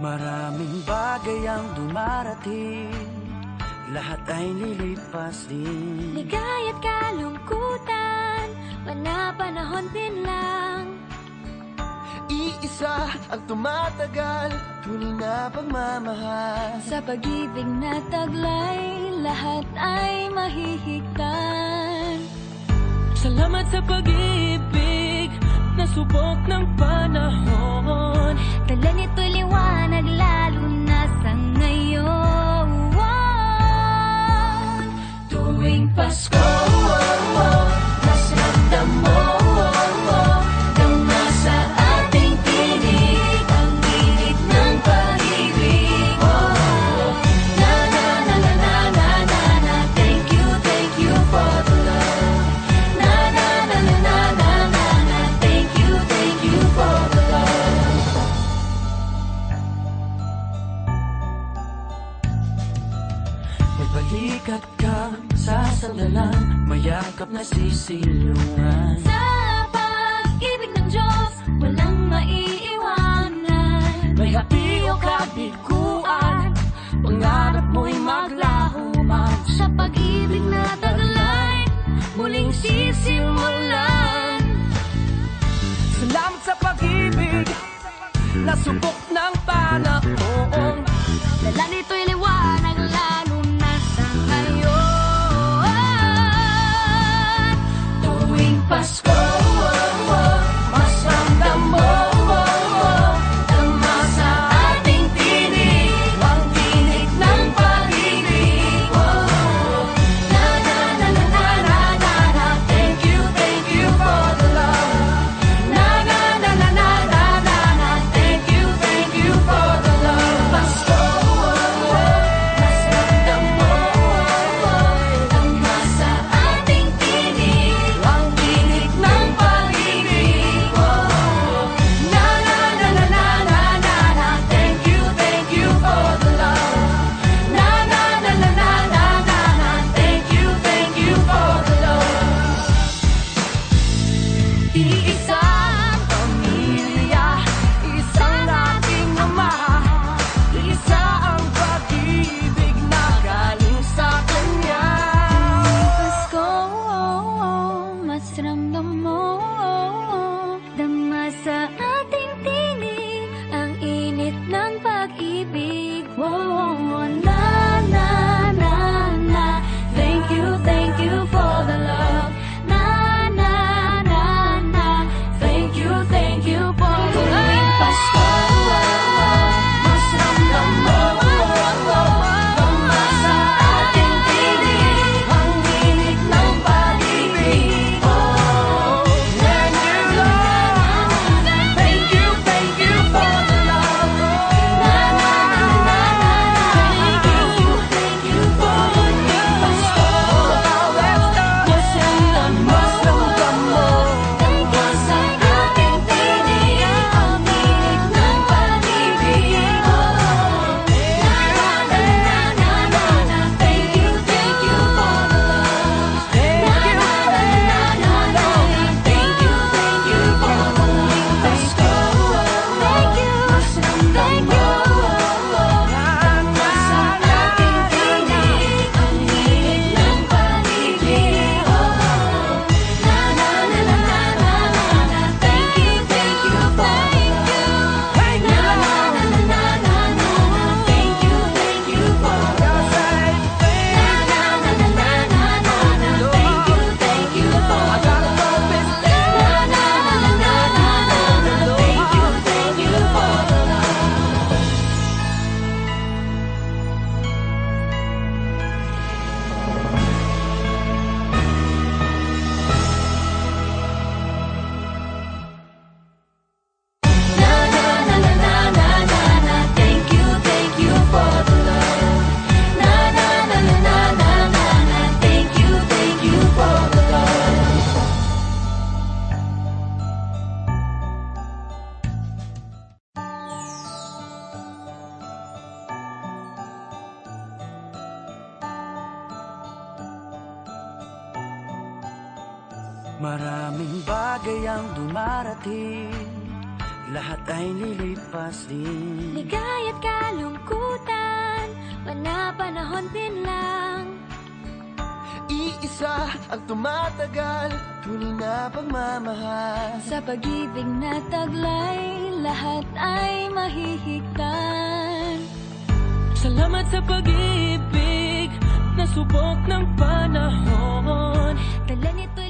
Maraming bagay ang dumarating, lahat ay lilipas din. Ligaya't kalungkutan, panahon din lang. Iisa ang tumatagal, tunay na pagmamahal. Sa pag-ibig na taglay, lahat ay mahihigtan. Salamat sa pag-ibig na subok ng panahon. Dala nito'y liwanag lalo na sa ngayon. Tuwing Pasko, mas ramdam mo, dama sa ating tinig ang init ng pag-ibig. Na na na na na na na na, thank you for the love. Na na na na na na na na, thank you for the love. May balikat kang sasandalan, mayakap na sisilungan. Sa pag-ibig ng Diyos, walang maiiwanan. May hati o kabiguan, pangarap mo'y maglaho man. Sa pag-ibig na taglay, muling sisimulan. Salamat sa pag-ibig na subok ng panahon. Dala nito'y liwanag lalo na sa ngayon. Tuwing Pasko, mas ramdam mo, dama sa ating tinig ang tinig ng pag-ibig. Na na na na na na na na, thank you for the love. Na na na na na na na na, thank you for the love. Pasko, mas ramdam mo, dama sa ating tinig ang tinig ng pag-ibig. Na na na na na na na na, thank you for the love. Na na na na na na na na, thank you for the love. Iisang pamilya, isang ating ama, isa ang pag-ibig na galing sa Kanya. Pasko, mas ramdam mo, dama sa ating tinig ang init ng pag-ibig. Na na na na, thank you for the love. Na na na na, thank you for the love. Pasko, mas ramdam mo, dama sa ating tinig ang init ng pag-ibig. Na na na na, thank you for the love. Na na na na na, thank you for the love. Pasko, mas ramdam mo, dama sa ating tinig ang init ng pag-ibig. Na na na na na na, thank you for the love. Na na na na na na, thank you for the love. Pasko, mas ramdam mo, dama sa ating tinig ang init ng pag-ibig. Na na na na na na na, thank you for the love. Na na na na na na na, thank you for the love. Na na na na na na na, thank you for the love. Na na na na na na na, thank you for the love. Na na na na na na na na, thank you for the love. Na na na na na na na na, thank you for the love. Maraming bagay ang dumarating, lahat ay lilipas din. Ligaya't kalungkutan, panahon din lang. Iisa ang tumatagal, tunay na pagmamahal. Sa pag-ibig na taglay, lahat ay mahihigtan. Salamat sa pag-ibig na subok ng panahon. Dala nito'y